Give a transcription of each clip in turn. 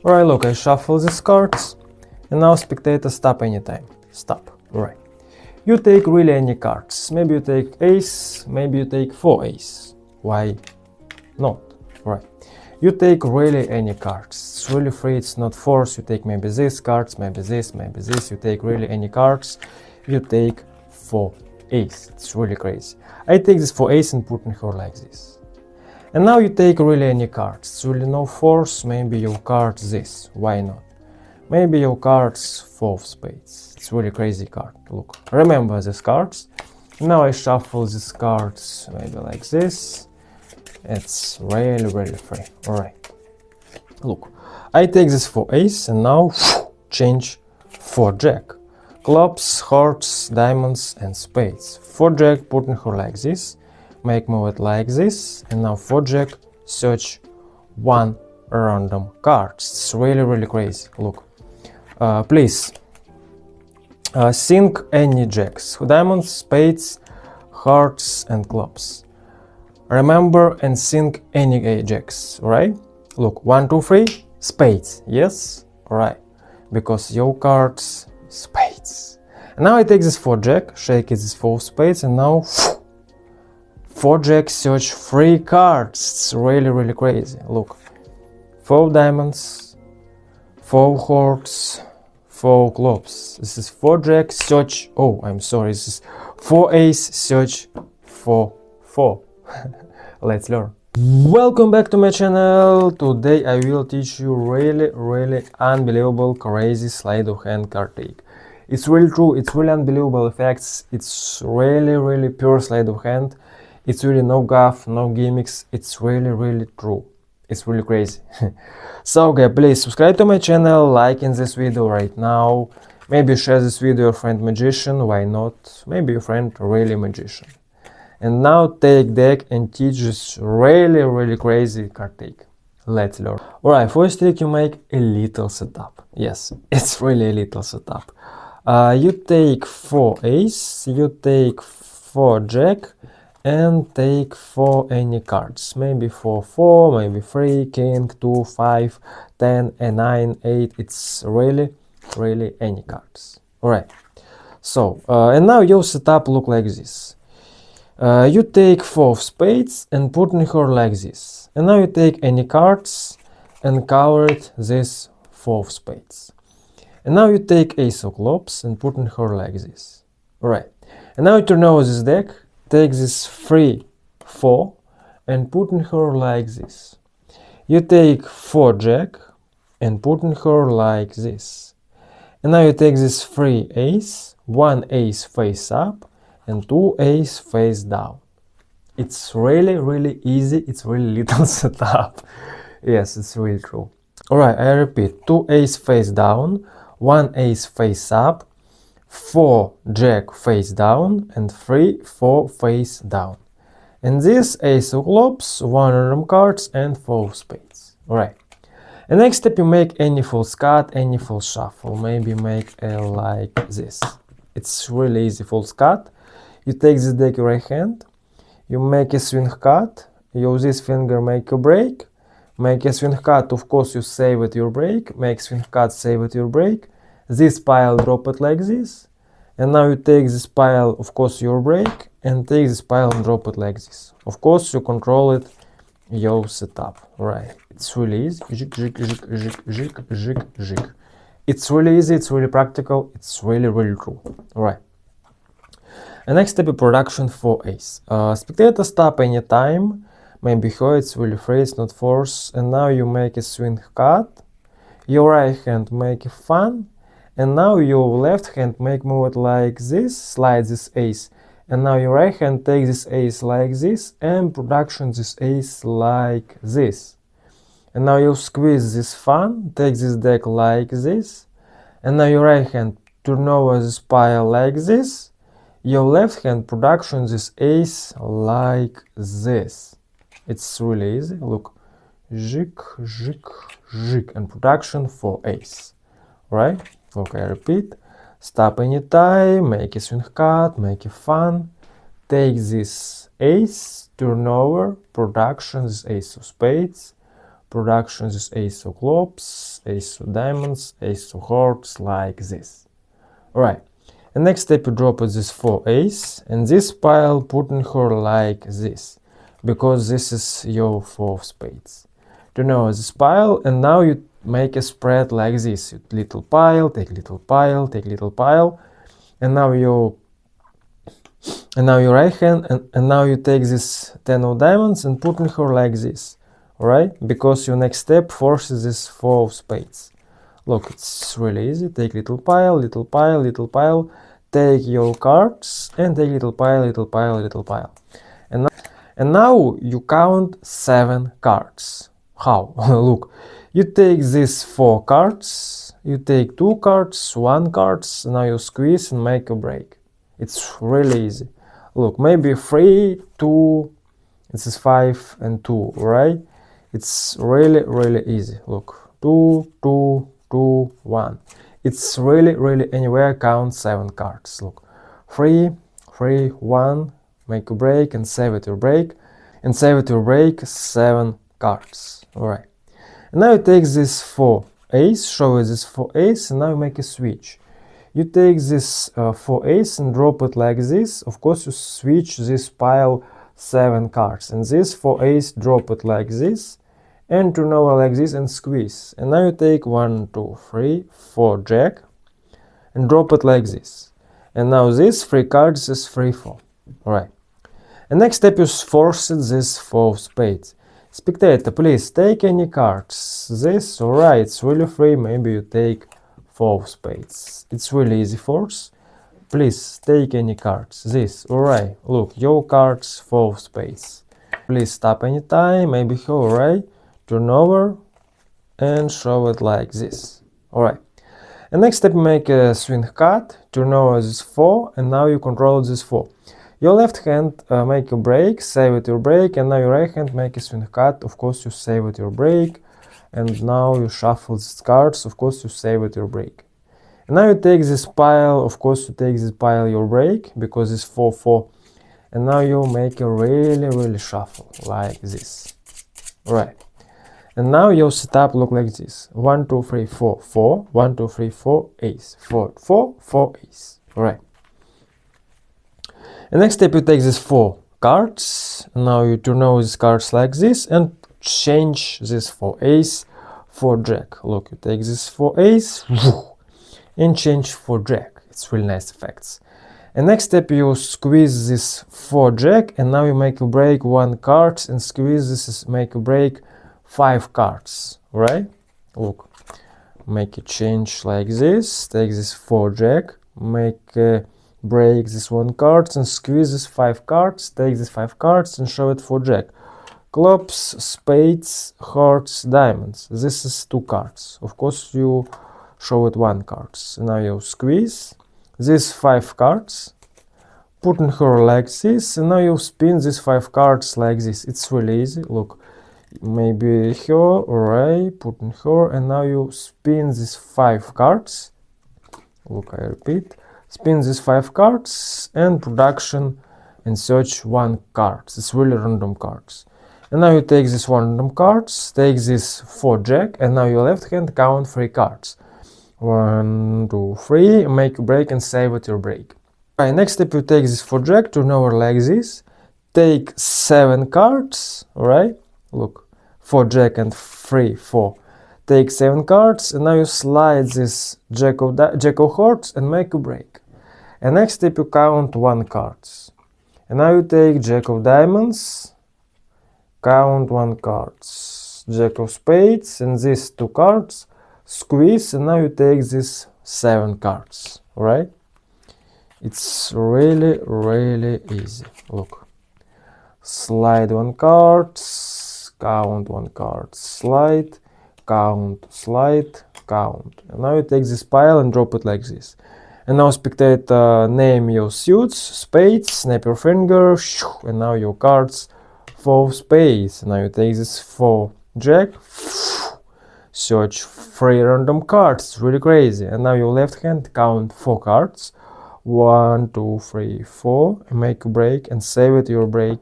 Alright, look, I shuffle these cards, and now spectator stop anytime. Stop. Alright. You take really any cards. Maybe you take ace, maybe you take 4 ace. Why not? Right. You take really any cards. It's really free, it's not forced. You take maybe these cards, maybe this, maybe this. You take really any cards. You take 4 ace. It's really crazy. I take this 4 ace and put in her like this. And now you take really any cards. It's really no force. Maybe you cards this. Why not? Maybe you cards 4 of spades. It's really crazy card. Look, remember these cards. Now I shuffle these cards maybe like this. It's really free. Alright. Look, I take this 4 ace and now change 4 jack. Clubs, hearts, diamonds and spades. 4 jack, put in her like this. Make move it like this. And now 4 jack, search 1 random card. It's really crazy. Look. Please think any jacks, diamonds, spades, hearts and clubs. Remember and think any jacks, right? Look, 1, 2, 3, spades, yes, right, because your cards, spades. And now I take this 4 jack, shake it, this 4 spades, and now 4 jack, search 3 cards. It's really crazy. Look, 4 diamonds, 4 hearts, 4 clubs. This is 4 jack, search. Oh, I'm sorry. This is 4 ace, search 4 4. Let's learn. Welcome back to my channel. Today I will teach you really unbelievable, crazy sleight of hand card trick. It's really true. It's really unbelievable effects. It's really pure sleight of hand. It's really no guff, no gimmicks. It's really true. It's really crazy. So guys, please subscribe to my channel, like in this video right now. Maybe share this video with your friend magician, why not? Maybe your friend really magician. And now take deck and teach this really crazy card trick. Let's learn. Alright, first trick you make a little setup. Yes, it's really a little setup. You take 4 ace, you take 4 jack, and take 4 any cards. Maybe 4 4, maybe 3, king, 2, 5, 10, and 9, 8. It's really any cards. Alright. So, and now your setup look like this. You take 4 of spades and put in her like this. And now you take any cards and cover it this 4 of spades. And now you take ace of clubs and put in her like this. Alright. And now you turn over this deck. Take this 3 4 and put in her like this. You take 4 jack and put in her like this. And now you take this 3 ace, 1 ace face up and 2 ace face down. It's really easy. It's really little setup. Yes, it's really true. Alright, I repeat, 2 ace face down, 1 ace face up, 4 jack face down and 3 4 face down. And this ace of clubs, 1 random cards and 4 spades. Alright. And next step you make any false cut, any false shuffle. Maybe make a like this. It's really easy false cut. You take this deck in your right hand, you make a swing cut, use this finger make a break, make a swing cut, of course you save it your break, make swing cut, save it your break. This pile drop it like this, and now you take this pile, of course your break, and take this pile and drop it like this. Of course you control it, your setup, right? It's really easy. Jig. It's really easy, it's really practical, it's really true. Alright. And next step is production for ace. Spectator stop anytime, maybe here it's really free, it's not force, and now you make a swing cut, your right hand make a fan. And now your left hand make move it like this, slide this ace. And now your right hand take this ace like this and production this ace like this. And now you squeeze this fan, take this deck like this. And now your right hand turn over this pile like this. Your left hand production this ace like this. It's really easy. Look, jig, and production for ace. Right? Look, I repeat, stop anytime, make a swing cut, make a fan, take this ace, turn over, production, this ace of spades, production is ace of clubs, ace of diamonds, ace of hearts, like this. Alright, and next step you drop this 4 ace, and this pile putting her like this, because this is your 4 of spades. You know this pile, and now you make a spread like this. You little pile, take little pile, take little pile, and now your right hand, and now you take this 10 of diamonds and putting her like this. Alright, because your next step forces this 4 of spades. Look, it's really easy. Take little pile, little pile, little pile, take your cards, and take little pile, little pile, little pile. And now you count 7 cards. How? Look, you take these 4 cards, you take 2 cards, 1 cards, now you squeeze and make a break. It's really easy. Look, maybe 3, 2, this is 5 and 2, right? It's really easy. Look, 2, 2, 2, 1. It's really anywhere count 7 cards. Look, 3, 3, 1, make a break and save it your break, and save it your break 7 cards. Alright. And now you take this 4 ace, show you this 4 ace, and now you make a switch. You take this 4 ace and drop it like this. Of course, you switch this pile 7 cards, and this 4 ace, drop it like this, and turn over like this and squeeze. And now you take 1, 2, 3, 4 jack, and drop it like this. And now this 3 cards is 3, 4. Alright. And next step you force this 4 of spades. Spectator, please take any cards. This, alright, it's really free. Maybe you take 4 of spades. It's really easy force. Please take any cards. This, alright, look, your cards 4 of spades. Please stop anytime, maybe here, alright, turn over and show it like this. Alright. And next step, make a swing cut, turn over this 4, and now you control this 4. Your left hand make a break, save it your break, and now your right hand make a swing cut. Of course, you save it your break, and now you shuffle these cards. Of course, you save it your break. And now you take this pile. Of course, you take this pile your break because it's 4, 4, and now you make a really shuffle like this. Right. And now your setup look like this: 1, 2, 3, 4, 4, 1, 2, 3, 4, ace, 4, 4, 4, ace. Right. And next step, you take these 4 cards. Now you turn over these cards like this and change this 4 ace for jack. Look, you take this 4 ace and change for jack. It's really nice effects. And next step, you squeeze this 4 jack, and now you make a break 1 card and squeeze this, make a break 5 cards. Right? Look, make a change like this. Take this 4 jack, make a break this 1 card and squeeze this 5 cards, take these 5 cards and show it for jack. Clubs, spades, hearts, diamonds. This is 2 cards. Of course, you show it 1 card. Now you squeeze these 5 cards, put in her like this, and now you spin these 5 cards like this. It's really easy. Look, maybe here, alright, put in her, and now you spin these 5 cards. Look, I repeat. Spin these 5 cards and production and search 1 card. It's really random cards. And now you take these random cards, take this 4 jack, and now your left hand count 3 cards. 1, 2, 3, make a break and save it your break. Alright, next step, you take this 4 jack, turn over like this, take 7 cards, alright, look, 4 jack and 3, 4. Take 7 cards, and now you slide this jack of hearts and make a break. And next step, you count 1 cards. And now you take jack of diamonds, count 1 cards, jack of spades, and these 2 cards, squeeze, and now you take these 7 cards. Right? It's really easy. Look, slide 1 card, count 1 card, slide, count, slide, count. And now you take this pile and drop it like this. And now spectator, name your suits, spades, snap your finger, and now your cards 4 spades. Now you take this 4 jack, search 3 random cards. It's really crazy. And now your left hand count 4 cards. 1, 2, 3, 4, and make a break and save it your break.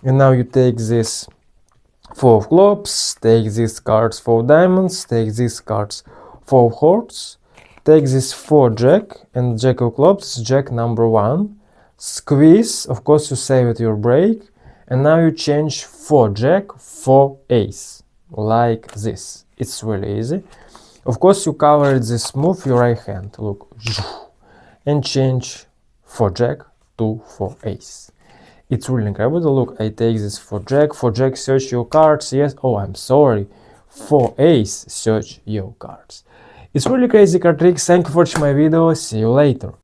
And now you take this 4 of clubs, take these cards 4 diamonds, take these cards 4 hearts, take this 4 jack and jack of clubs, jack number 1, squeeze, of course you save it your break, and now you change 4 jack for ace, like this. It's really easy. Of course you cover this move your right hand, look, and change 4 jack to 4 ace. It's really incredible. Look, I take this 4 jack, search your cards, yes, oh I'm sorry, 4 ace, search your cards. It's really crazy card tricks. Thank you for watching my video, see you later.